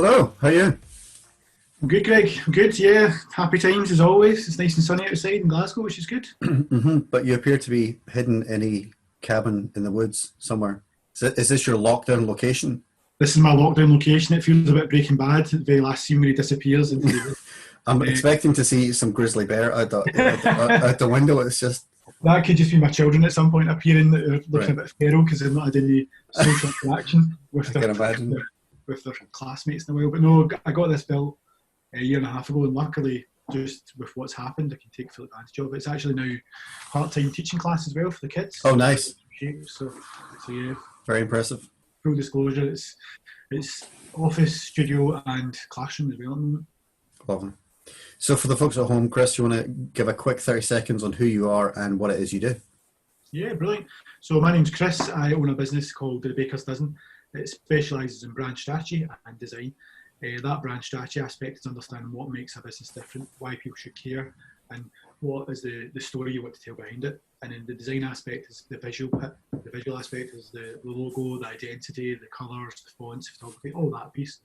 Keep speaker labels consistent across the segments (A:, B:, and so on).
A: Hello, how are you?
B: I'm good, Greg. I'm good. Yeah, happy times as always. It's nice and sunny outside in Glasgow, which is good.
A: But you appear to be hidden in a cabin in the woods somewhere. Is this your lockdown location?
B: This is my lockdown location. It feels a bit Breaking Bad. The very last scene where he disappears into the.
A: I'm
B: Uh,
A: expecting to see some grizzly bear out the window. It's just
B: that could just be my children at some point appearing that are looking
A: right.
B: a bit feral because they've not had any social interaction with
A: I
B: their,
A: can
B: with
A: imagine.
B: their with their classmates in a while. But no, I got this built a year and a half ago, and luckily, just with what's happened, I can take full advantage of it. It's actually now part-time teaching class as well for the kids.
A: Oh, nice.
B: So yeah,
A: Very impressive.
B: full disclosure, it's office, studio, and classroom as well.
A: Lovely. So for the folks at home, Chris, you want to give a quick 30 seconds on who you are and what it is you do?
B: Yeah, brilliant. So my name's Chris. I own a business called The Baker's Dozen. It specialises in brand strategy and design. That brand strategy aspect is understanding what makes a business different, why people should care, and what is the story you want to tell behind it. And then the design aspect is the visual bit. The visual aspect is the logo, the identity, the colours, the fonts, photography, all that piece.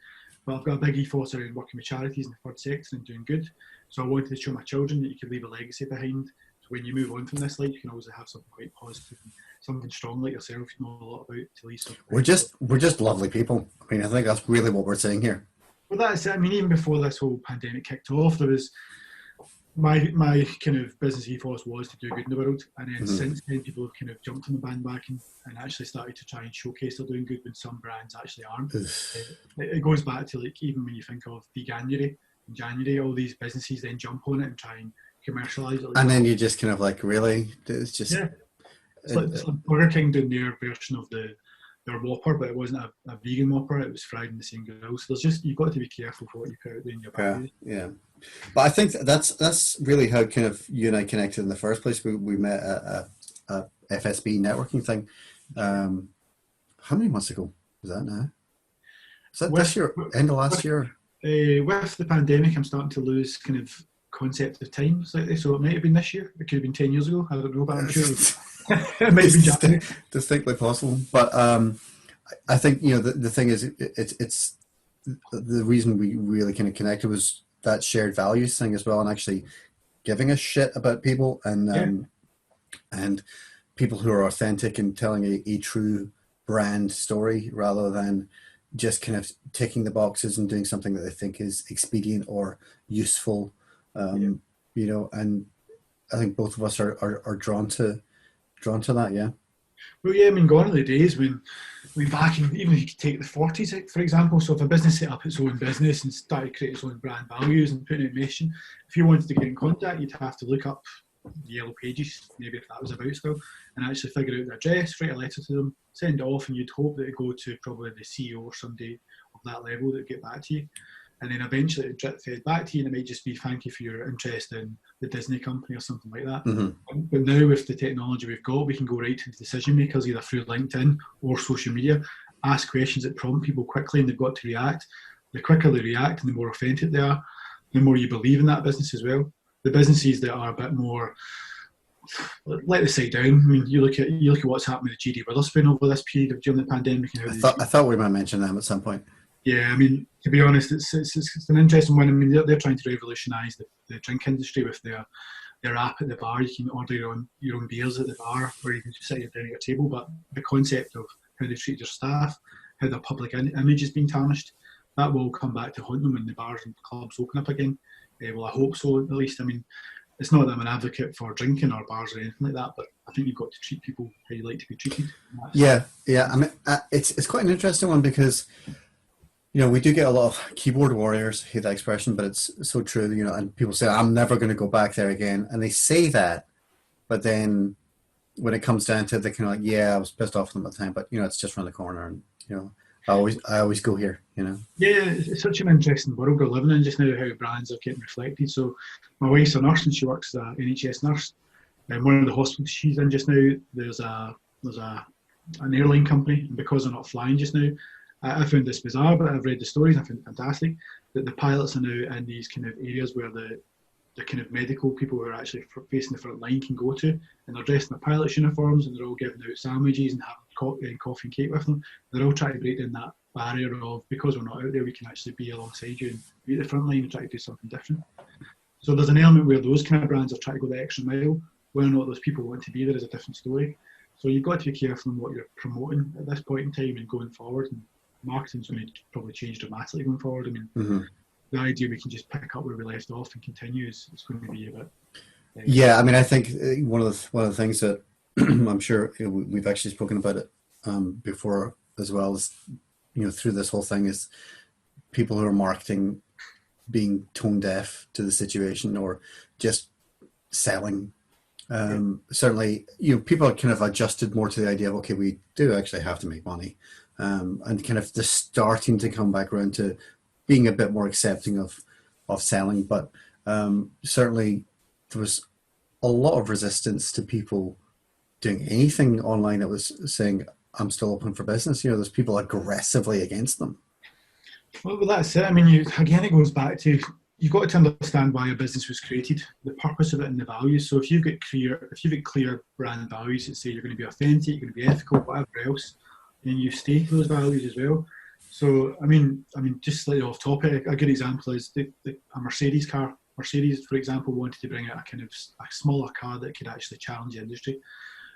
B: But I've got a big ethos around working with charities in the third sector and doing good. So I wanted to show my children that you can leave a legacy behind. So when you move on from this life, you can always have something quite positive and something strong like yourself you know a lot about to leave something.
A: We're just lovely people. I mean, I think that's really what we're saying here.
B: Well, that's it. I mean, even before this whole pandemic kicked off, there was my kind of business ethos was to do good in the world, and then since then people have kind of jumped on the bandwagon and actually started to try and showcase they're doing good when some brands actually aren't. It goes back to like even when you think of Veganuary in January, all these businesses then jump on it and try and commercialise it. Like,
A: And then you just kind of like, really? It's just
B: yeah, it's like Burger King doing their version of their Whopper, but it wasn't a vegan Whopper. It was fried in the same grill. So there's just you've got to be careful for what you put out there in your
A: yeah,
B: values.
A: yeah. But I think that's really how kind of you and I connected in the first place. We met at a FSB networking thing. How many months ago was that now? Is that this year? End of last year?
B: With the pandemic, I'm starting to lose kind of concept of time slightly. So it might have been this year. It could have been 10 years ago. I don't know, but I'm sure it might have been January.
A: Distinctly possible. But I think the thing is it's the reason we really kind of connected was that shared values thing as well, and actually giving a shit about people and people who are authentic and telling a true brand story rather than just kind of ticking the boxes and doing something that they think is expedient or useful. And I think both of us are drawn to that. Yeah.
B: Well, yeah, I mean, gone are the days when back in, even if you could take the 40s, for example, so if a business set up its own business and started creating its own brand values and putting it in motion, if you wanted to get in contact, you'd have to look up the Yellow Pages, maybe if that was about still, and actually figure out their address, write a letter to them, send it off, and you'd hope that it'd go to probably the CEO or somebody of that level that would get back to you. And then eventually it drip fed back to you, and it might just be thank you for your interest in the Disney company or something like that. But now with the technology we've got, we can go right to the decision makers either through LinkedIn or social media, ask questions that prompt people quickly, and they've got to react. The quicker they react and the more authentic they are, the more you believe in that business as well. The businesses that are a bit more let the side down. I mean, you look at what's happened with GD Witherspoon over this period during the pandemic. And how
A: I thought we might mention them at some point.
B: Yeah, I mean, to be honest, it's an interesting one. I mean, they're trying to revolutionise the drink industry with their app at the bar. You can order your own beers at the bar, or you can just sit down at your table. But the concept of how they treat their staff, how their public image is being tarnished, that will come back to haunt them when the bars and clubs open up again. Well, I hope so, at least. I mean, it's not that I'm an advocate for drinking or bars or anything like that, but I think you've got to treat people how you like to be treated.
A: Yeah. I mean, it's quite an interesting one because we do get a lot of keyboard warriors, hate that expression, but it's so true, and people say, I'm never going to go back there again. And they say that, but then when it comes down to it, they kind of like, yeah, I was pissed off at them at the time, but, it's just around the corner. And, I always go here, Yeah,
B: it's such an interesting world we're living in just now, how brands are getting reflected. So my wife's a nurse and she works as an NHS nurse. And one of the hospitals she's in just now, there's an airline company, and because they're not flying just now, I found this bizarre, but I've read the stories and I found it fantastic that the pilots are now in these kind of areas where the kind of medical people who are actually facing the front line can go to, and they're dressed in their pilot's uniforms and they're all giving out sandwiches and having coffee and cake with them. They're all trying to break down barrier of, because we're not out there, we can actually be alongside you and be at the front line and try to do something different. So there's an element where those kind of brands are trying to go the extra mile. Whether or not those people want to be there is a different story. So you've got to be careful in what you're promoting at this point in time and going forward. And marketing's going to probably change dramatically going forward. I mean, the idea we can just pick up where we left off and continue is going to be a bit.
A: Yeah, I mean, I think one of the things that I'm sure we've actually spoken about it before as well as through this whole thing is people who are marketing being tone deaf to the situation or just selling. Certainly, people are kind of adjusted more to the idea of, okay, we do actually have to make money, and kind of just starting to come back around to being a bit more accepting of selling. But certainly there was a lot of resistance to people doing anything online that was saying, I'm still open for business. There's people aggressively against them.
B: Well, that's it. I mean, again, it goes back to, you've got to understand why your business was created, the purpose of it and the values. So if you've got clear brand values that say you're going to be authentic, you're going to be ethical, whatever else, then you stay to those values as well. So, I mean, just slightly off topic, a good example is a Mercedes car. Mercedes, for example, wanted to bring out a smaller car that could actually challenge the industry.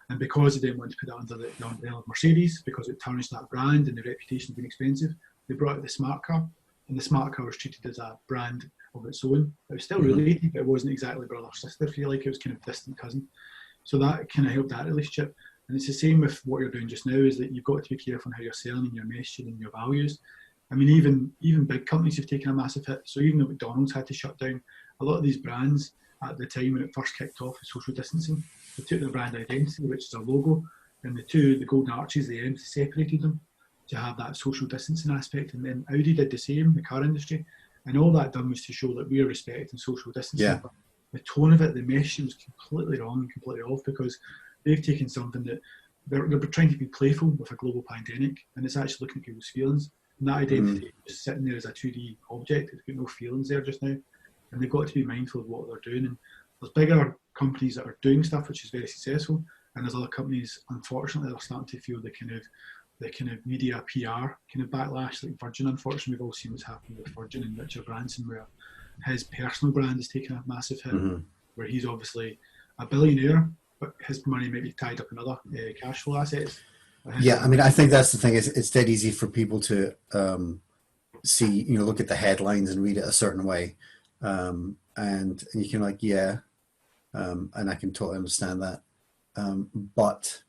B: And because they didn't want to put that under the umbrella of Mercedes, because it tarnished that brand and the reputation of being expensive, they brought out the smart car. And the smart car was treated as a brand of its own. It was still related, but it wasn't exactly brother or sister, if you like. It was kind of distant cousin. So that kind of helped that relationship. And it's the same with what you're doing just now, is that you've got to be careful on how you're selling and your messaging and your values. I mean, even big companies have taken a massive hit. So even though McDonald's had to shut down, a lot of these brands at the time when it first kicked off with social distancing, they took their brand identity, which is their logo, and the golden arches, the M's, separated them to have that social distancing aspect. And then Audi did the same, the car industry. And all that done was to show that we are respecting social distancing.
A: Yeah.
B: But the tone of it, the message was completely wrong and completely off, because they've taken something that they're trying to be playful with a global pandemic, and it's actually looking at people's feelings. And that identity is sitting there as a 2D object. It's got no feelings there just now. And they've got to be mindful of what they're doing. And there's bigger companies that are doing stuff which is very successful, and there's other companies, unfortunately, that are starting to feel the kind of media PR kind of backlash, like Virgin. Unfortunately, we've all seen what's happened with Virgin and Richard Branson, where his personal brand has taken a massive hit, where he's obviously a billionaire, but his money may be tied up in other cash flow assets.
A: Yeah, I mean, I think that's the thing, is it's dead easy for people to see, look at the headlines and read it a certain way. And you can and I can totally understand that. But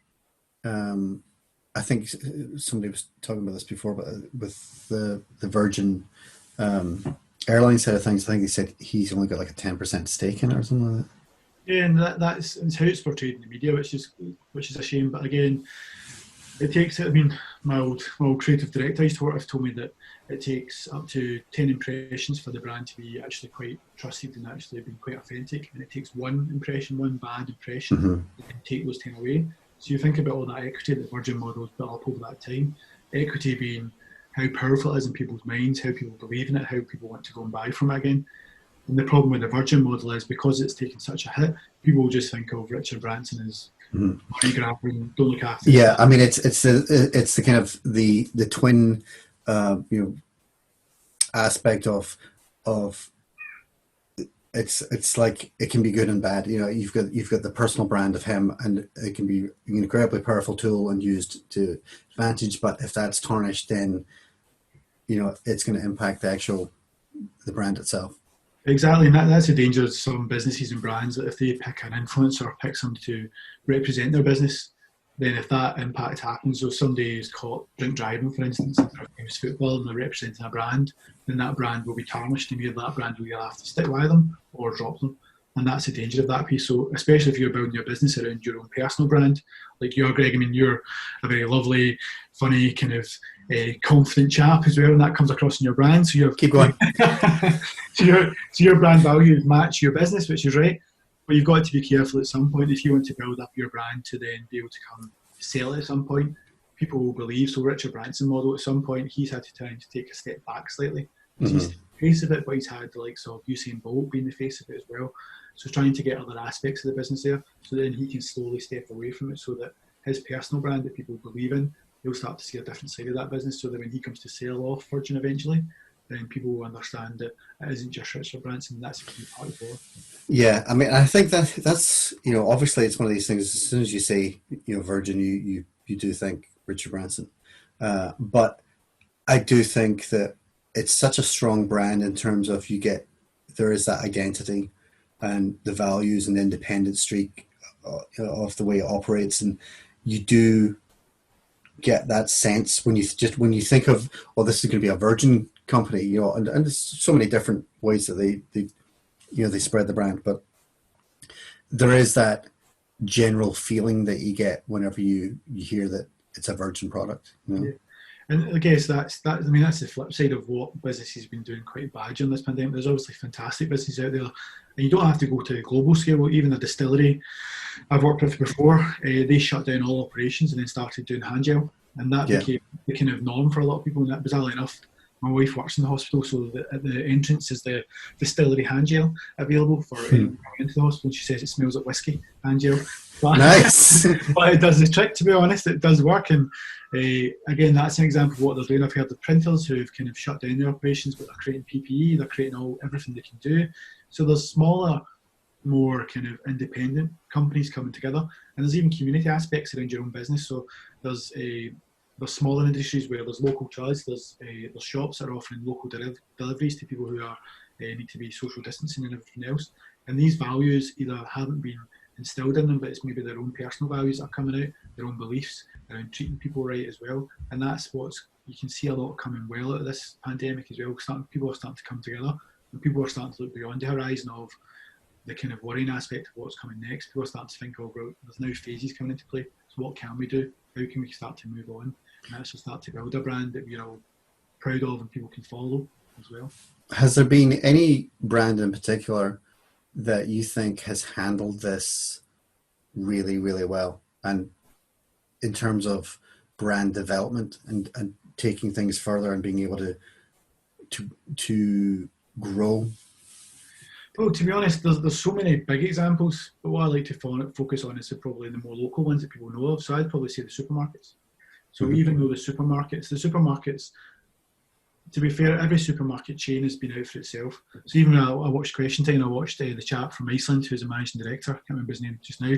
A: I think somebody was talking about this before, but with the Virgin Airlines side of things, I think he said he's only got like a 10% stake in it or something like that.
B: Yeah, and that's how it's portrayed in the media, which is a shame. But again, it takes, I mean, my old creative director I used to work with told me that it takes up to 10 impressions for the brand to be actually quite trusted and actually being quite authentic. And it takes one bad impression, to take those 10 away. So you think about all that equity that the Virgin model has built up over that time. Equity being how powerful it is in people's minds, how people believe in it, how people want to go and buy from it again. And the problem with the Virgin model is, because it's taken such a hit, people will just think of Richard Branson as money grabbing, don't look after.
A: Yeah, I mean, it's the kind of the twin aspect of it's like it can be good and bad. You've got the personal brand of him, and it can be an incredibly powerful tool and used to advantage. But if that's tarnished, then it's going to impact the brand itself.
B: Exactly, and that's the danger of some businesses and brands, that if they pick an influencer or pick somebody to represent their business, then if that impact happens, or somebody is caught drink driving, for instance, in famous football, and they're representing a brand, then that brand will be tarnished, and either that brand will either have to stick by them or drop them. And that's the danger of that piece. So especially if you're building your business around your own personal brand, like you are, Greg. I mean, you're a very lovely, funny, kind of confident chap as well, and that comes across in your brand. So you
A: keep going.
B: so your brand values match your business, which is right. But you've got to be careful at some point if you want to build up your brand to then be able to come sell it at some point. People will believe. So Richard Branson model, at some point, he's had to try to take a step back slightly. He's the face of it, but he's had the likes of Usain Bolt being the face of it as well. So trying to get other aspects of the business there, so then he can slowly step away from it, so that his personal brand that people believe in he'll start to see a different side of that business, so that when he comes to sell off Virgin eventually, then people will understand that it isn't just Richard Branson. That's a key part of it.
A: Yeah, I mean, I think that's obviously it's one of these things. As soon as you say Virgin, you do think Richard Branson, but I do think that it's such a strong brand in terms of there is that identity and the values and the independent streak of the way it operates, and you do get that sense when you think of, oh, this is going to be a Virgin company, and there's so many different ways that they spread the brand, but there is that general feeling that you get whenever you hear that it's a Virgin product.
B: Yeah. And I guess that's the flip side of what business has been doing quite bad during this pandemic. There's obviously fantastic businesses out there, and you don't have to go to a global scale. Even a distillery I've worked with before, they shut down all operations and then started doing hand gel, and that became the kind of norm for a lot of people. And that, bizarrely enough, my wife works in the hospital, so at the entrance is the distillery hand gel available for anyone coming into the hospital. And she says it smells like whiskey, hand gel. But,
A: nice.
B: But it does the trick, to be honest. It does work. And again, that's an example of what they're doing. I've heard of printers who've kind of shut down their operations, but they're creating PPE, they're creating everything they can do. So there's smaller, more kind of independent companies coming together. And there's even community aspects around your own business. So there's smaller industries where there's local choice. There's shops that are offering local deliveries to people who need to be social distancing and everything else. And these values either haven't been instilled in them, but it's maybe their own personal values that are coming out, their own beliefs around treating people right as well. And that's you can see a lot coming well out of this pandemic as well. People are starting to come together, and people are starting to look beyond the horizon of the kind of worrying aspect of what's coming next. People are starting to think, oh, well, there's now phases coming into play. So what can we do? How can we start to move on and actually start to build a brand that we're all proud of and people can follow as well?
A: Has there been any brand in particular that you think has handled this really, really well, and in terms of brand development and taking things further and being able to grow?
B: Well, to be honest, there's so many big examples, but what I like to focus on is probably the more local ones that people know of. So I'd probably say the supermarkets. So even though the supermarkets, to be fair, every supermarket chain has been out for itself. So even when I watched Question Time, I watched the chap from Iceland who's a managing director, I can't remember his name just now.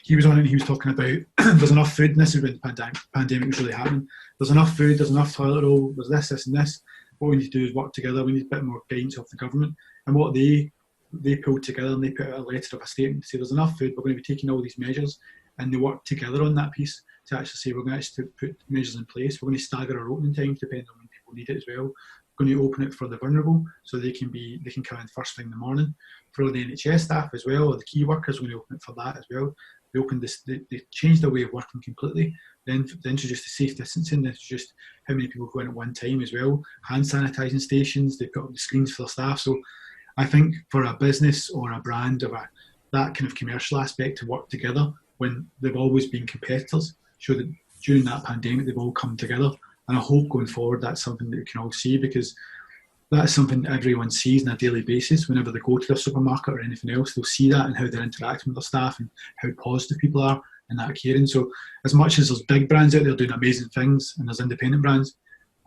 B: He was on it and he was talking about there's enough food, and this is when the pandemic was really happening. There's enough food, there's enough toilet roll, there's this and this. What we need to do is work together. We need a bit more guidance off the government. And what they pulled together, and they put out a letter of a statement to say there's enough food, we're going to be taking all these measures, and they work together on that piece to actually say we're going to actually put measures in place. We're going to stagger our opening times depending on when people need it as well. We're going to open it for the vulnerable, so they can come in first thing in the morning. For the NHS staff as well, or the key workers, we're going to open it for that as well. They changed their way of working completely. Then they introduced the safe distancing. They introduced how many people go in at one time as well. Hand sanitising stations. They put up the screens for the staff. So I think for a business or a brand or that kind of commercial aspect to work together when they've always been competitors, show that during that pandemic they've all come together. And I hope going forward that's something that we can all see, because that's something that everyone sees on a daily basis. Whenever they go to their supermarket or anything else, they'll see that and how they're interacting with their staff and how positive people are and that caring. So as much as there's big brands out there doing amazing things and there's independent brands,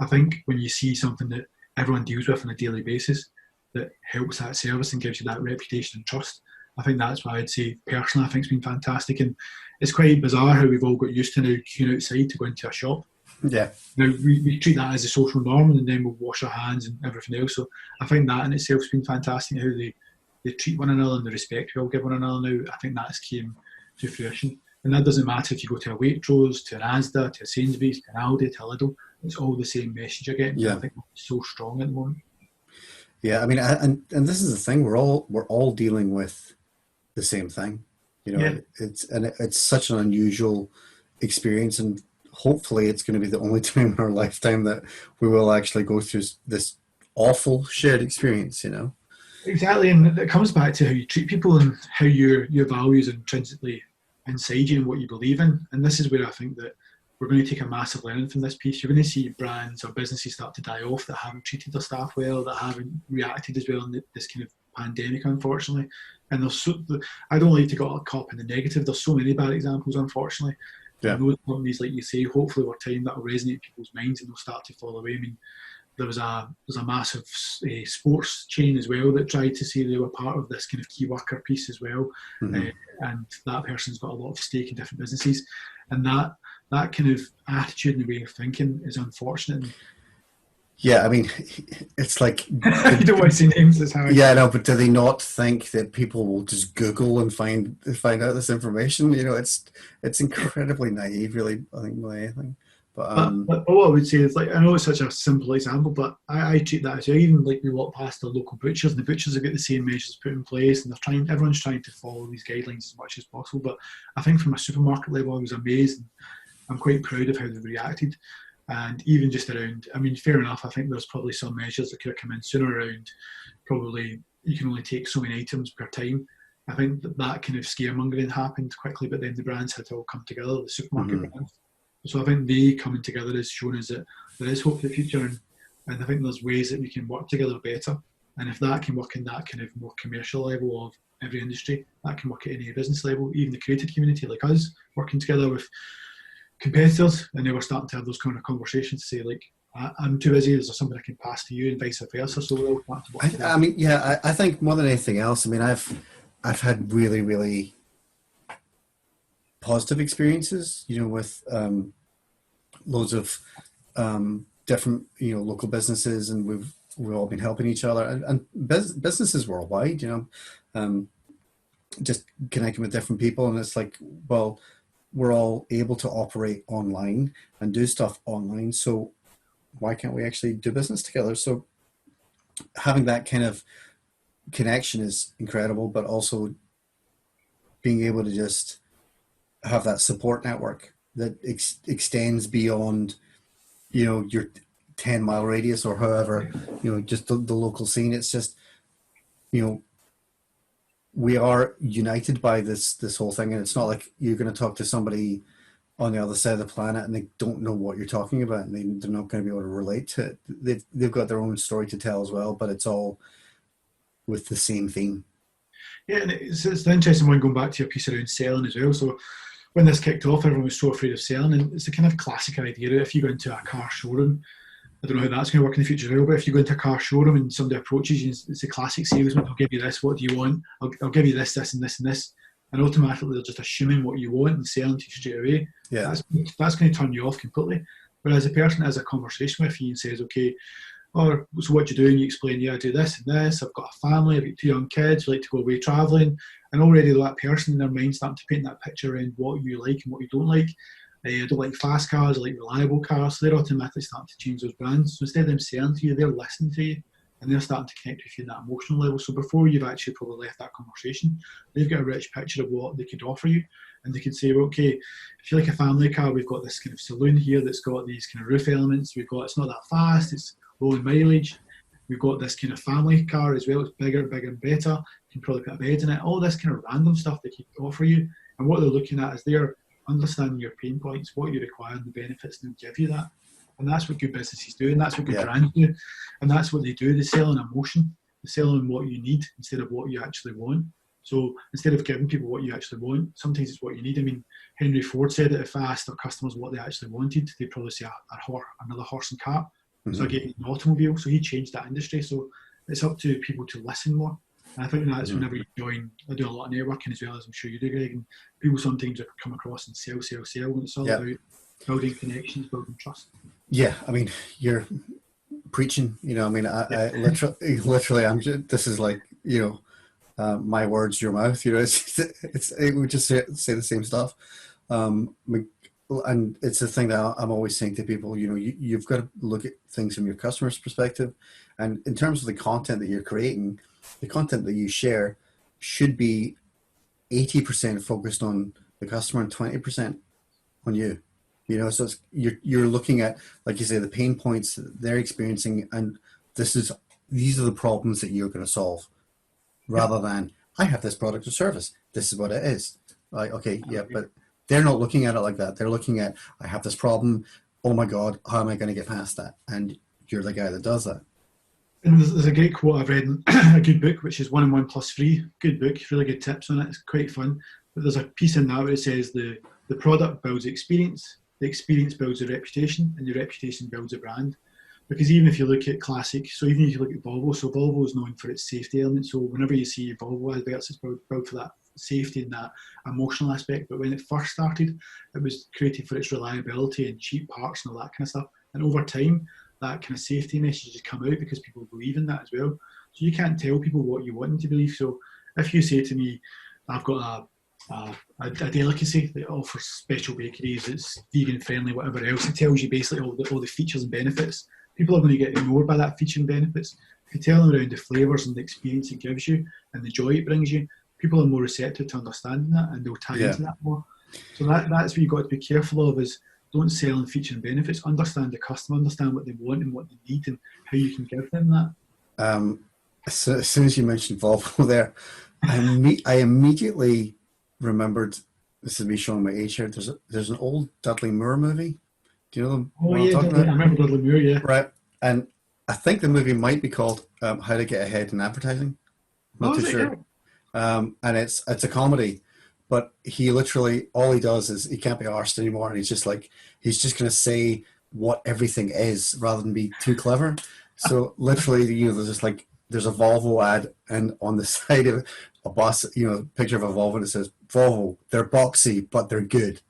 B: I think when you see something that everyone deals with on a daily basis that helps that service and gives you that reputation and trust, I think that's what I'd say personally. I think it's been fantastic, and it's quite bizarre how we've all got used to now queuing outside to go into a shop.
A: Yeah.
B: Now we treat that as a social norm, and then we'll wash our hands and everything else. So I think that in itself has been fantastic, how they treat one another and the respect we all give one another now. I think that's came to fruition. And that doesn't matter if you go to a Waitrose, to an Asda, to a Sainsbury's, to an Aldi, to a Lidl. It's all the same message again.
A: Yeah.
B: I think it's so strong at the moment.
A: Yeah, I mean, and this is the thing, we're all dealing with the same thing. It's such an unusual experience, and hopefully it's going to be the only time in our lifetime that we will actually go through this awful shared experience,
B: Exactly, and it comes back to how you treat people and how your values are intrinsically inside you and what you believe in. And this is where I think that we're going to take a massive learning from this piece. You're going to see brands or businesses start to die off that haven't treated their staff well, that haven't reacted as well in this kind of pandemic, unfortunately. And I don't like to get caught up in the negative. There's so many bad examples, unfortunately.
A: Yeah.
B: And those companies, like you say, hopefully over time that will resonate in people's minds and they'll start to fall away. I mean, there's a massive sports chain as well that tried to say they were part of this kind of key worker piece as well, and that person's got a lot of stake in different businesses, and that kind of attitude and way of thinking is unfortunate.
A: Yeah, I mean, it's like
B: you don't want to say names, is how.
A: Yeah, no, but do they not think that people will just Google and find out this information? You know, it's incredibly naive, really. I think more than anything.
B: But what I would say is, like, I know it's such a simple example, but I treat that as well. Even like we walk past the local butchers, and the butchers have got the same measures put in place, and everyone's trying to follow these guidelines as much as possible. But I think from a supermarket level, I was amazed. And I'm quite proud of how they've reacted. And even just around, I mean, fair enough, I think there's probably some measures that could have come in sooner around, probably you can only take so many items per time. I think that kind of scaremongering happened quickly, but then the brands had to all come together, the supermarket brands. So I think they coming together has shown us that there is hope for the future, and I think there's ways that we can work together better. And if that can work in that kind of more commercial level of every industry, that can work at any business level, even the creative community like us, working together with competitors, and they were starting to have those kind of conversations to say, like, I'm too busy, is there something I can pass to you, and vice versa. So we're all starting to work together.
A: I mean, yeah, I think more than anything else, I mean, I've had really, really positive experiences, you know, with loads of different, you know, local businesses, and we've all been helping each other, and businesses worldwide, you know, just connecting with different people, and it's like, well, we're all able to operate online and do stuff online, so why can't we actually do business together? So having that kind of connection is incredible, but also being able to just have that support network that extends beyond, you know, your 10-mile radius or however, you know, just the local scene. It's just, you know, we are united by this whole thing, and it's not like you're going to talk to somebody on the other side of the planet and they don't know what you're talking about, and they're not going to be able to relate to it. They've got their own story to tell as well, but it's all with the same theme.
B: Yeah, and it's an interesting one, going back to your piece around selling as well. So when this kicked off, everyone was so afraid of selling, and it's a kind of classic idea. If you go into a car showroom, I don't know how that's going to work in the future as well, but if you go into a car showroom and somebody approaches you, it's a classic salesman. I'll give you this, what do you want? I'll give you this, this and this and this. And automatically they're just assuming what you want and selling to you straight away.
A: Yeah.
B: That's going to turn you off completely. Whereas a person has a conversation with you and says, okay, or so what do you do? And you explain, yeah, I do this and this. I've got a family, I've got 2 young kids, we like to go away travelling. And already that person in their mind starting to paint that picture around what you like and what you don't like. I don't like fast cars, I like reliable cars. So they're automatically starting to change those brands. So instead of them selling to you, they're listening to you, and they're starting to connect with you at that emotional level. So before you've actually probably left that conversation, they've got a rich picture of what they could offer you. And they can say, well, okay, if you like a family car, we've got this kind of saloon here that's got these kind of roof elements. It's not that fast, it's low in mileage. We've got this kind of family car as well. It's bigger and better. You can probably put a bed in it. All this kind of random stuff they can offer you. And what they're looking at is they're understanding your pain points, what you require, and the benefits, and they'll give you that. And that's what good businesses do, and that's what good brands do. And that's what they do. They sell on emotion. They sell on what you need instead of what you actually want. So instead of giving people what you actually want, sometimes it's what you need. I mean, Henry Ford said that if I asked their customers what they actually wanted, they'd probably say another horse and cart. So I gave them an automobile. So he changed that industry. So it's up to people to listen more. And I think that's whenever you join, I do a lot of networking as well, as I'm sure you do, Greg, and people sometimes come across and sell, and it's all about building connections, building trust.
A: Yeah, I mean, you're preaching, you know, I mean, I literally, I'm just, this is like, you know, my words, your mouth, you know, it would just say the same stuff. And it's the thing that I'm always saying to people, you know, you've got to look at things from your customer's perspective. And in terms of the content that you're creating, the content that you share should be 80% focused on the customer and 20% on you. You know, so you're looking at, like you say, the pain points that they're experiencing, and these are the problems that you're going to solve, rather than, I have this product or service, this is what it is. Like, okay, yeah, but they're not looking at it like that. They're looking at, I have this problem, oh my God, how am I going to get past that? And you're the guy that does that.
B: And there's a great quote I've read in a good book, which is 1 and 1 + 3. Good book, really good tips on it. It's quite fun. But there's a piece in that where it says the product builds the experience builds a reputation, and the reputation builds a brand. Because even if you look at classic, so even if you look at Volvo, so Volvo is known for its safety element. So whenever you see Volvo adverts, it's built for that safety and that emotional aspect. But when it first started, it was created for its reliability and cheap parts and all that kind of stuff. And over time, that kind of safety message has come out because people believe in that as well. So you can't tell people what you want them to believe. So if you say to me, I've got a delicacy that offers special bakeries, it's vegan friendly, whatever else, it tells you basically all the features and benefits. People are going to get ignored by that feature and benefits. If you tell them around the flavours and the experience it gives you and the joy it brings you, people are more receptive to understanding that, and they'll tie into that more. So that's what you've got to be careful of, is don't sell on feature and benefits. Understand the customer, understand what they want and what they need and how you can give them that.
A: So as soon as you mentioned Volvo there, I immediately remembered, this is me showing my age here, there's an old Dudley Moore movie. Do you know them?
B: Oh yeah, I remember Dudley Moore, yeah.
A: Right. And I think the movie might be called How to Get Ahead in Advertising. Not too sure. And it's a comedy, but he literally, all he does is he can't be arsed anymore, and he's just going to say what everything is rather than be too clever. So literally, there's a Volvo ad, and on the side of it, a bus, picture of a Volvo, and it says, Volvo, they're boxy, but they're good.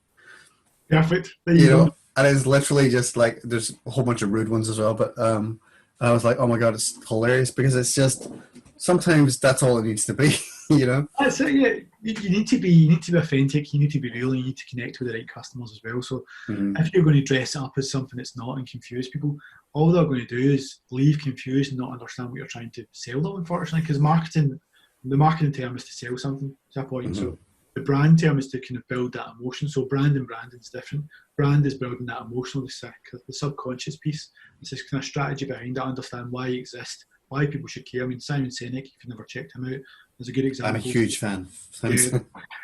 B: Perfect. There you go.
A: And it's literally just like, there's a whole bunch of rude ones as well, but I was like, oh my God, it's hilarious, because it's just, sometimes that's all it needs to be,
B: That's it, yeah. You need to be authentic, you need to be real, and you need to connect with the right customers as well. So if you're going to dress it up as something it's not and confuse people, all they're going to do is leave confused and not understand what you're trying to sell them, unfortunately, because the marketing term is to sell something, to a point. So the brand term is to kind of build that emotion. So branding is different. Brand is building that emotional, the subconscious piece. It's this kind of strategy behind it, understand why you exist, why people should care. I mean, Simon Sinek, if you've never checked him out, is a good example.
A: I'm a huge fan.
B: Yeah,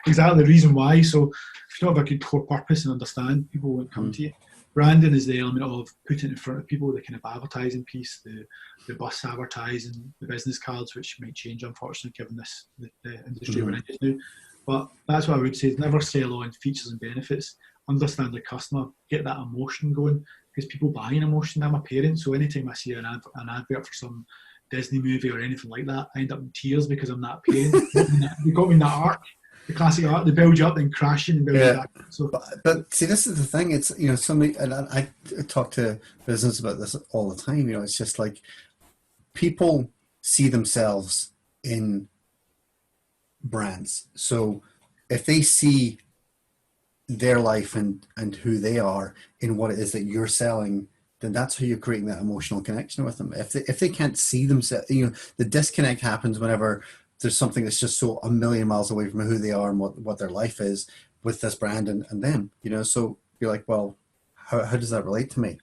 B: exactly the reason why. So if you don't have a good core purpose and understand, people won't come to you. Branding is the element of putting it in front of people, the kind of advertising piece, the bus advertising, the business cards, which might change, unfortunately, given the industry we're in just now. But that's what I would say, is never sell on features and benefits. Understand the customer, get that emotion going, because people buy an emotion. I'm a parent, so anytime I see an advert for some Disney movie or anything like that, I end up in tears because I'm that parent. They got me in that arc, the classic arc. They build you up, then crashing and build you back. So,
A: but see, this is the thing. It's somebody, and I talk to business about this all the time. It's just like people see themselves in brands. So if they see their life and who they are in what it is that you're selling, then that's how you're creating that emotional connection with them. If they can't see themselves, the disconnect happens whenever there's something that's just so a million miles away from who they are and what their life is with this brand and them, so you're like, well, how does that relate to me?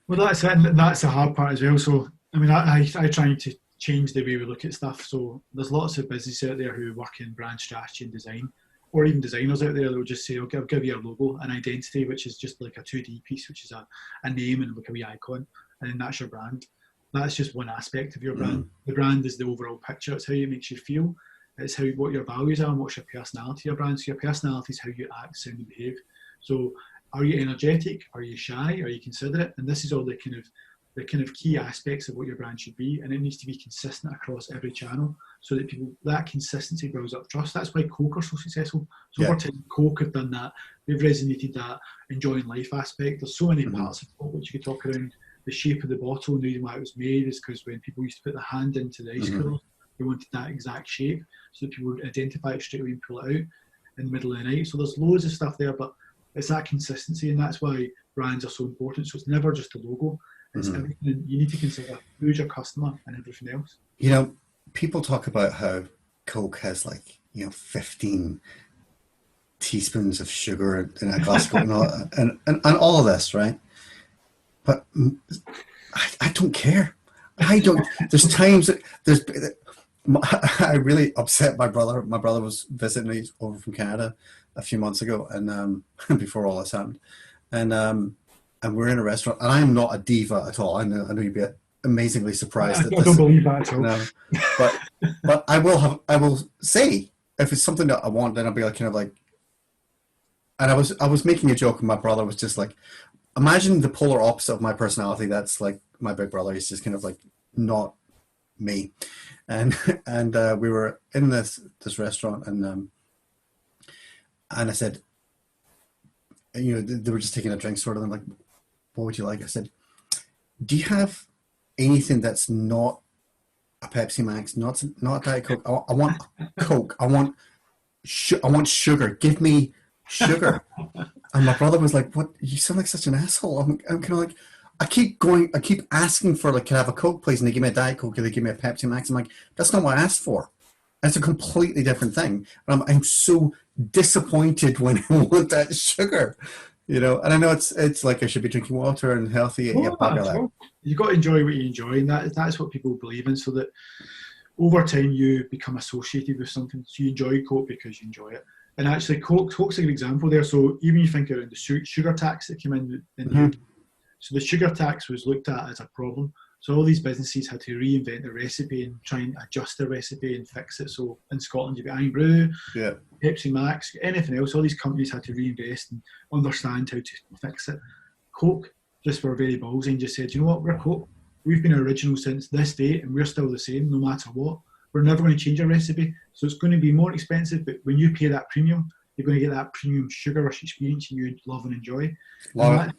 B: Well, that's it, and that's the hard part as well. So I mean, I try to change the way we look at stuff. So there's lots of businesses out there who work in brand strategy and design, or even designers out there that will just say, I'll give you a logo, an identity, which is just like a 2D piece, which is a name and like a wee icon, and then that's your brand. That's just one aspect of your brand. The brand is the overall picture. It's how it makes you feel. It's what your values are and what's your personality, your brand. So your personality is how you act, sound and behave. So are you energetic? Are you shy? Are you considerate? And this is all the kind of key aspects of what your brand should be, and it needs to be consistent across every channel so that that consistency builds up trust. That's why Coke are so successful. So over time, Coke have done that. They've resonated that enjoying life aspect. There's so many parts of Coke which you could talk around. The shape of the bottle, and the reason why it was made is because when people used to put their hand into the ice cooler, they wanted that exact shape so that people would identify it straight away and pull it out in the middle of the night. So there's loads of stuff there, but it's that consistency, and that's why brands are so important. So it's never just a logo. It's everything. You need to consider who's your customer and everything else.
A: People talk about how Coke has 15 teaspoons of sugar in a glass of Coke and all of this, right? But I don't care. I don't. There's times that I really upset my brother. My brother was visiting me over from Canada a few months ago, and before all this happened, and we're in a restaurant, and I am not a diva at all. I know you'd be amazingly surprised.
B: I don't believe that at all.
A: No, but I will say if it's something that I want, then I'll be like And I was making a joke, and my brother was just like, imagine the polar opposite of my personality. That's like my big brother. He's just kind of like not me. And we were in this restaurant, and I said, you know, they were just taking a drink, sort of. And I'm like, what would you like? I said, do you have anything that's not a Pepsi Max, not a Diet Coke? I want Coke. I want sugar. Give me sugar. And my brother was like, "What? You sound like such an asshole." I'm kind of like, I keep asking for like, can I have a Coke, please? And they give me a Diet Coke, or they give me a Pepsi Max. I'm like, that's not what I asked for. It's a completely different thing. And I'm so disappointed when I want that sugar, you know. And I know it's like I should be drinking water and healthy. Yeah,
B: Oh,
A: bugger that.
B: you got to enjoy what you enjoy, and that's what people believe in. So that over time you become associated with something. So you enjoy Coke because you enjoy it. And actually, Coke's a good example there. So even you think around the sugar tax that came in
A: Mm-hmm.
B: so the sugar tax was looked at as a problem. So all these businesses had to reinvent the recipe and try and adjust the recipe and fix it. So in Scotland, you've got Brew,
A: Yeah.
B: Pepsi Max, anything else. All these companies had to reinvest and understand how to fix it. Coke just were very ballsy and just said, you know what, we're Coke. We've been original since this date and we're still the same no matter what. We're never going to change our recipe. So it's going to be more expensive, but when you pay that premium, you're going to get that premium sugar rush experience you love and enjoy.
A: Love it.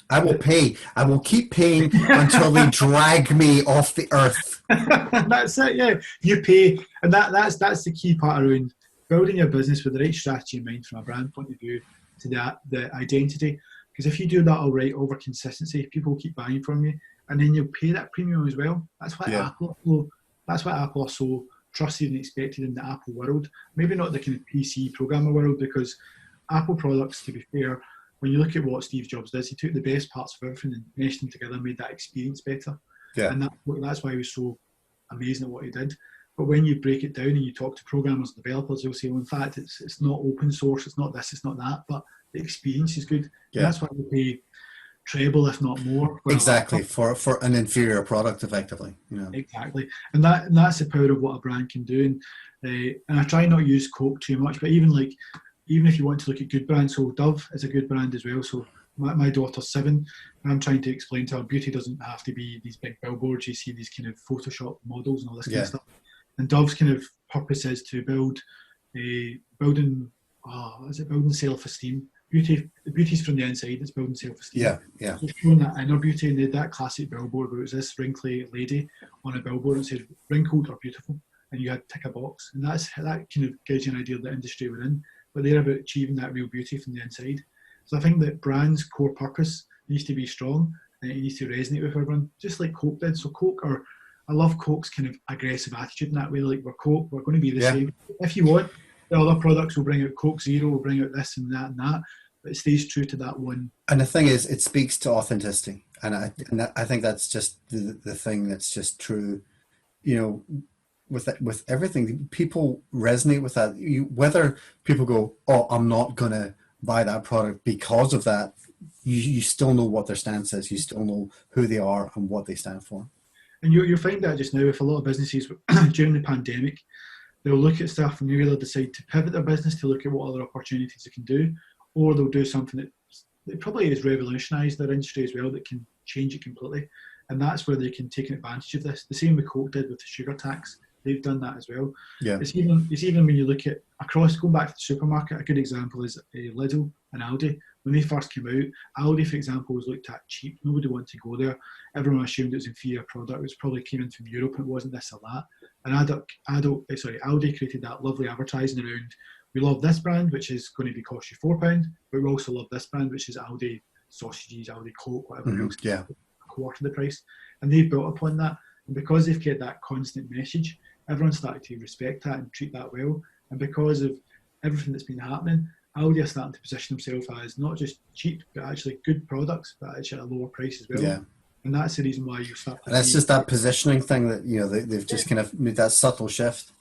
A: I will pay. I will keep paying until they drag me off the earth.
B: That's it, yeah. You pay, and that's the key part around building your business with the right strategy in mind from a brand point of view to the identity. Because if you do that all right over consistency, people will keep buying from you, and then you'll pay that premium as well. That's why Apple are so trusted and expected in the Apple world. Maybe not the kind of PC programmer world, because Apple products, to be fair, when you look at what Steve Jobs does, he took the best parts of everything and meshed them together and made that experience better.
A: Yeah.
B: And that's why he was so amazing at what he did. But when you break it down and you talk to programmers and developers, they'll say, well, in fact, it's not open source, it's not this, it's not that, but the experience is good.
A: Yeah.
B: And that's why we pay treble, if not more.
A: Exactly, for an inferior product, effectively. You know.
B: Exactly. And that's the power of what a brand can do. And I try not to use Coke too much, but even if you want to look at good brands, so Dove is a good brand as well. So my daughter's 7, and I'm trying to explain to her beauty doesn't have to be these big billboards. You see these kind of Photoshop models and all this kind of stuff. And Dove's kind of purpose is to building self-esteem. Beauty's from the inside. It's building self-esteem.
A: Yeah.
B: It's showing that inner beauty, and they had that classic billboard where it was this wrinkly lady on a billboard and said wrinkled or beautiful, and you had to tick a box, and that kind of gives you an idea of the industry we're in. But they're about achieving that real beauty from the inside. So I think that brand's core purpose needs to be strong, and it needs to resonate with everyone, just like Coke did. So I love Coke's kind of aggressive attitude in that way. Like, we're Coke, we're going to be the same. If you want, the other products will bring out Coke Zero, will bring out this and that, but it stays true to that one.
A: And the thing is, it speaks to authenticity, and I think that's just the thing that's just true. You know, with everything, people resonate with that. Whether people go, oh, I'm not gonna buy that product because of that, you still know what their stance is. You still know who they are and what they stand for.
B: And you'll find that just now with a lot of businesses during the pandemic, they'll look at stuff and they either decide to pivot their business to look at what other opportunities they can do, or they'll do something that probably has revolutionised their industry as well, that can change it completely. And that's where they can take advantage of this. The same with Coke did with the sugar tax. They've done that as well.
A: Yeah.
B: It's even when you look at across, going back to the supermarket, a good example is Lidl and Aldi. When they first came out, Aldi, for example, was looked at cheap. Nobody wanted to go there. Everyone assumed it was inferior product. It was probably came in from Europe. It wasn't this or that. And Aldi created that lovely advertising around, we love this brand, which is going to be cost you £4, but we also love this brand, which is Aldi sausages, Aldi Coke, whatever else.
A: Yeah.
B: A quarter the price. And they built upon that. And because they've kept that constant message, everyone started to respect that and treat that well. And because of everything that's been happening, Aldi are starting to position themselves as not just cheap, but actually good products, but actually at a lower price as well.
A: Yeah.
B: And that's the reason why you start to
A: and that's just that positioning thing that, you know, they've just kind of made that subtle shift.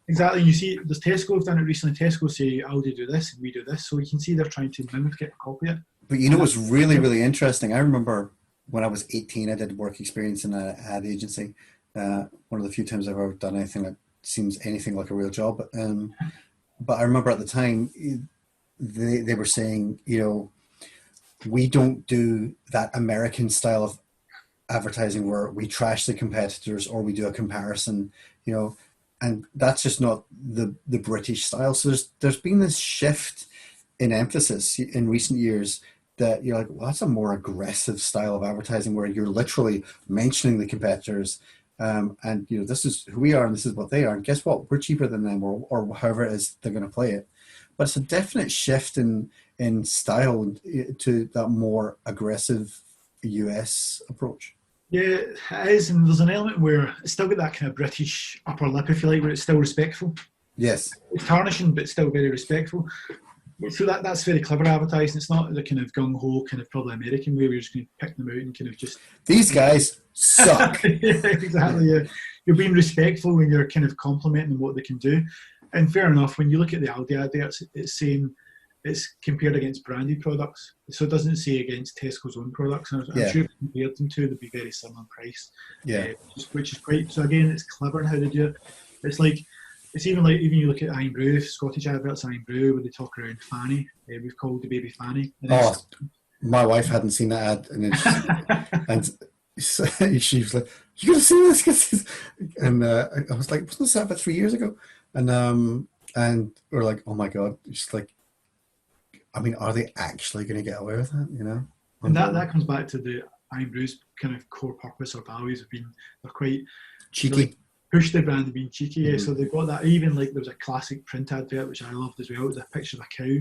B: Exactly. You see, there's Tesco have done it recently. Tesco say Aldi do this and we do this. So you can see they're trying to mimic it, copy it.
A: But you know what's really, really interesting? I remember when I was 18, I did work experience in an ad agency. One of the few times I've ever done anything that seems anything like a real job. But I remember at the time, they were saying, we don't do that American style of advertising where we trash the competitors or we do a comparison, and that's just not the British style. So there's been this shift in emphasis in recent years that you're like, well, that's a more aggressive style of advertising where you're literally mentioning the competitors, and this is who we are and this is what they are, and guess what, we're cheaper than them, or however it is they're going to play it. But it's a definite shift in style to that more aggressive US approach.
B: Yeah, it is, and there's an element where it's still got that kind of British upper lip, if you like, where it's still respectful.
A: Yes.
B: It's tarnishing, but still very respectful. So that's very clever advertising. It's not the kind of gung-ho, kind of probably American way where you're just going to pick them out and kind of just...
A: These guys suck.
B: Yeah, exactly, yeah. You're being respectful when you're kind of complimenting what they can do. And fair enough, when you look at the Aldi adverts, it's saying it's compared against branded products. So it doesn't say against Tesco's own products. And I'm sure if you compared them to, they'd be very similar in price.
A: Yeah.
B: Which is great. So again, it's clever in how they do it. It's like... It's even you look at Iron Brew, Scottish adverts, Iron Brew, where they talk around Fanny. We've called the baby Fanny.
A: My wife hadn't seen that ad, and she was like, "You gotta see this!" And I was like, "Wasn't this advert 3 years ago?" And we're like, "Oh my god!" She's like, "I mean, are they actually going to get away with that?"
B: And that comes back to the Iron Brew's kind of core purpose or values have been they're quite
A: cheeky.
B: Push the brand and being cheeky, yeah. So they've got that. Even like there was a classic print advert which I loved as well. It was a picture of a cow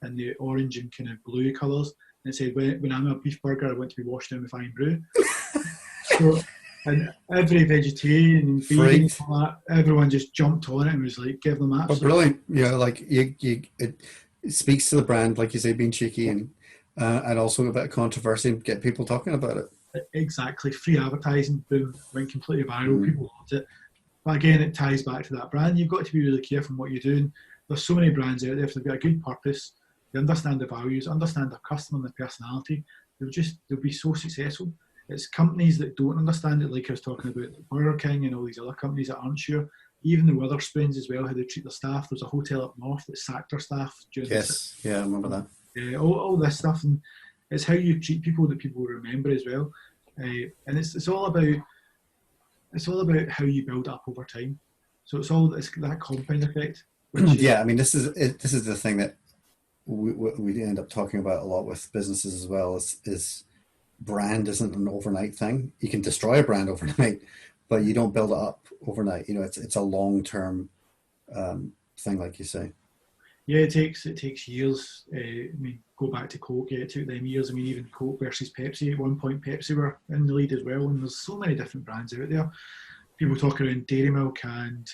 B: in the orange and kind of blue colours, and it said, "When I'm a beef burger, I want to be washed down with Iron Brew." So, and every vegetarian and vegan, everyone just jumped on it and was like, "Give them that."
A: But brilliant, like it speaks to the brand, like you say, being cheeky and also a bit of controversy and get people talking about it.
B: Exactly, free advertising, boom, went completely viral. People loved it. But again, it ties back to that brand. You've got to be really careful in what you're doing. There's so many brands out there. If they've got a good purpose, they understand the values, understand their customer and their personality, they'll be so successful. It's companies that don't understand it, like I was talking about Burger King and all these other companies that aren't sure. Even the Wetherspoons as well, how they treat their staff. There's a hotel up north that sacked their staff.
A: Yes, I remember that.
B: Yeah, all this stuff, and it's how you treat people that people will remember as well. And it's all about how you build up over time. So it's that compound effect.
A: Yeah, I mean, this is the thing that we end up talking about a lot with businesses as well. Is brand isn't an overnight thing. You can destroy a brand overnight, but you don't build it up overnight. It's a long-term thing, like you say.
B: Yeah, it takes years. I mean, go back to Coke. Yeah, it took them years. I mean, even Coke versus Pepsi. At one point, Pepsi were in the lead as well. And there's so many different brands out there. People talk around Dairy Milk and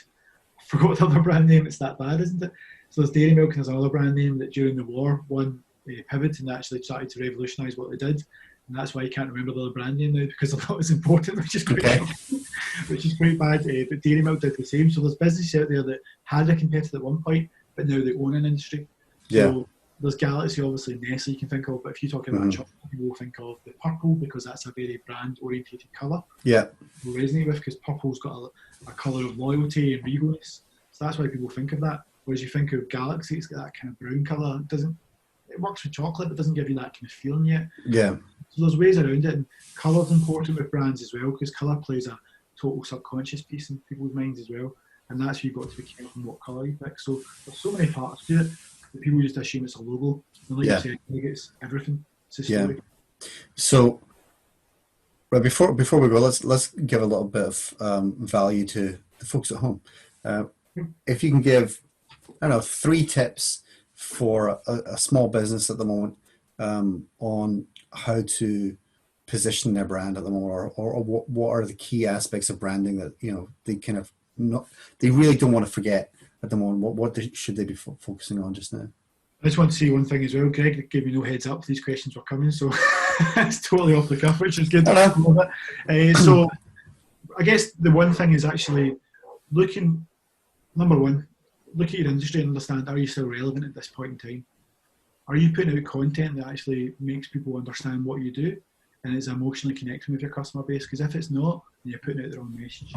B: I forgot the other brand name. It's that bad, isn't it? So there's Dairy Milk and there's another brand name that during the war won pivot and actually started to revolutionise what they did. And that's why you can't remember the other brand name now because I thought it was important, which is quite bad. But Dairy Milk did the same. So there's businesses out there that had a competitor at one point, but now they own an industry. So there's Galaxy, obviously, Nestle you can think of, but if you talk about chocolate, you will think of the purple because that's a very brand-orientated colour.
A: Yeah.
B: We'll resonate with because purple's got a colour of loyalty and regalness. So that's why people think of that. Whereas you think of Galaxy, it's got that kind of brown colour. It works with chocolate, but doesn't give you that kind of feeling yet.
A: Yeah.
B: So there's ways around it, and colour's important with brands as well because colour plays a total subconscious piece in people's minds as well. And that's where you've got to be careful what colour you pick. So there's so many parts to it that people just assume it's a logo. And like you said, I think it's everything. It's a story.
A: So right, before we go, let's give a little bit of value to the folks at home. If you can give, 3 tips for a small business at the moment on how to position their brand at the moment, or what are the key aspects of branding that they kind of they really don't want to forget at the moment. What should they be focusing on just now?
B: I just want to say one thing as well. Greg gave me no heads up these questions were coming, so it's totally off the cuff, which is good. So I guess the one thing is actually number one, look at your industry and understand, are you still relevant at this point in time? Are you putting out content that actually makes people understand what you do and is emotionally connecting with your customer base? Because if it's not, then you're putting out the wrong message.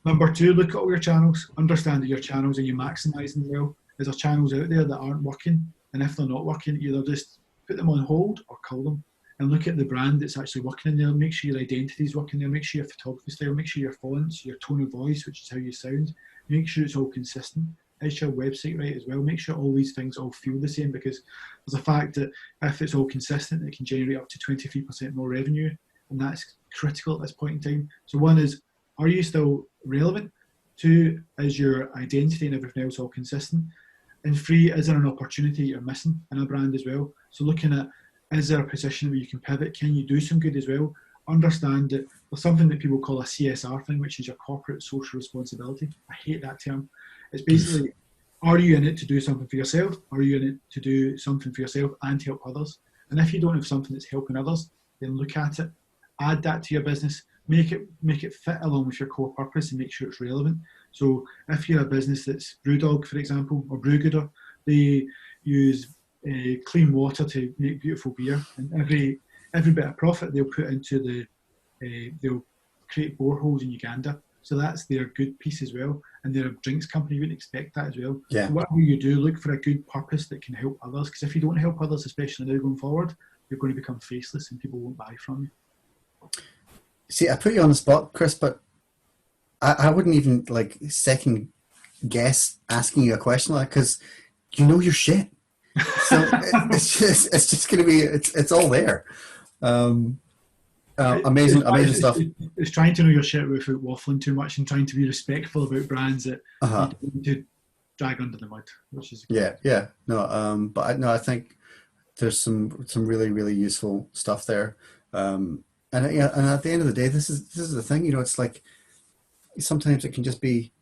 B: Number 2, look at all your channels. Understand that your channels, are you maximising them well? Is there channels out there that aren't working? and if they're not working, either just put them on hold or cull them, and look at the brand that's actually working in there. Make sure your identity is working there. Make sure your photography style, make sure your fonts, your tone of voice, which is how you sound, make sure it's all consistent. Is your website right as well? Make sure all these things all feel the same, because there's a fact that if it's all consistent, it can generate up to 23% more revenue, and that's critical at this point in time. So one is, are you still relevant? Two, is your identity and everything else all consistent? And three, is there an opportunity you're missing in a brand as well? So looking at, is there a position where you can pivot? Can you do some good as well? Understand that there's something that people call a CSR thing, which is your corporate social responsibility. I hate that term. It's basically, are you in it to do something for yourself? Are you in it to do something for yourself and help others? And if you don't have something that's helping others, then look at it, add that to your business, make it fit along with your core purpose, and make sure it's relevant. So if you're a business that's Brewdog, for example, or Brewgooder, they use clean water to make beautiful beer, and every bit of profit they'll put into they'll create boreholes in Uganda. So that's their good piece as well. And they're a drinks company, you wouldn't expect that as well.
A: Yeah.
B: So whatever you do, look for a good purpose that can help others. Because if you don't help others, especially now going forward, you're going to become faceless and people won't buy from you.
A: See, I put you on the spot, Chris, but I wouldn't even like second guess asking you a question like that, because you know your shit. So it's just going to be, it's all there. Amazing stuff.
B: It's trying to know your shit without waffling too much, and trying to be respectful about brands that you don't need to drag under the mud, which is
A: yeah. No, but I think there's some really, really useful stuff there. And at the end of the day, this is the thing. It's like sometimes it can just be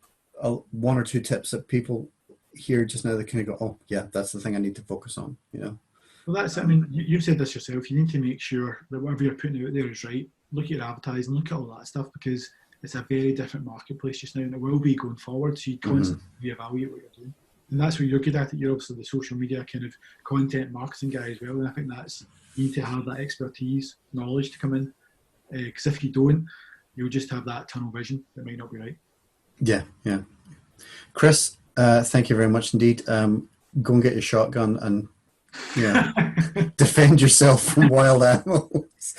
A: one or two tips that people hear just now that kind of go, oh yeah, that's the thing I need to focus on.
B: Well, that's it. I mean, you've said this yourself. You need to make sure that whatever you're putting out there is right. Look at your advertising, look at all that stuff, because it's a very different marketplace just now, and it will be going forward. So you constantly reevaluate what you're doing, and that's what you're good at. You're obviously the social media kind of content marketing guy as well, and I think that's, you need to have that expertise, knowledge to come in, because if you don't, you'll just have that tunnel vision that might not be right.
A: Yeah. Chris, thank you very much indeed. Go and get your shotgun and defend yourself from wild animals.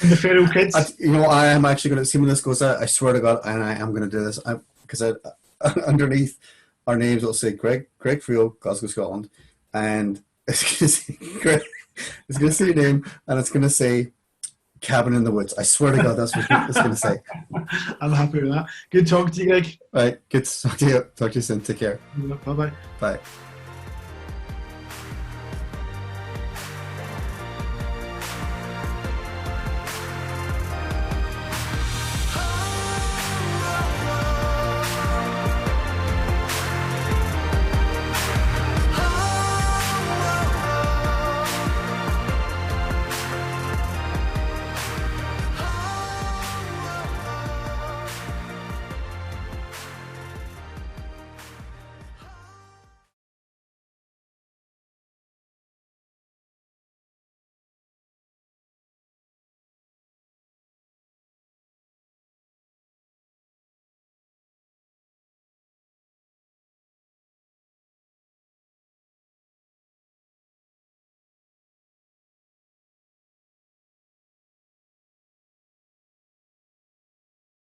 B: And the feral kids.
A: I am actually going to see when this goes out. I swear to God, and I am going to do this because underneath our names it'll say Craig Friel, Glasgow, Scotland, and it's going to say Craig. It's going to say your name, and it's going to say Cabin in the Woods. I swear to God, that's what it's going to say.
B: I'm happy with that. Good talking to you, Greg.
A: Right, good to talk to you. Talk to you soon. Take care.
B: Bye-bye.
A: Bye.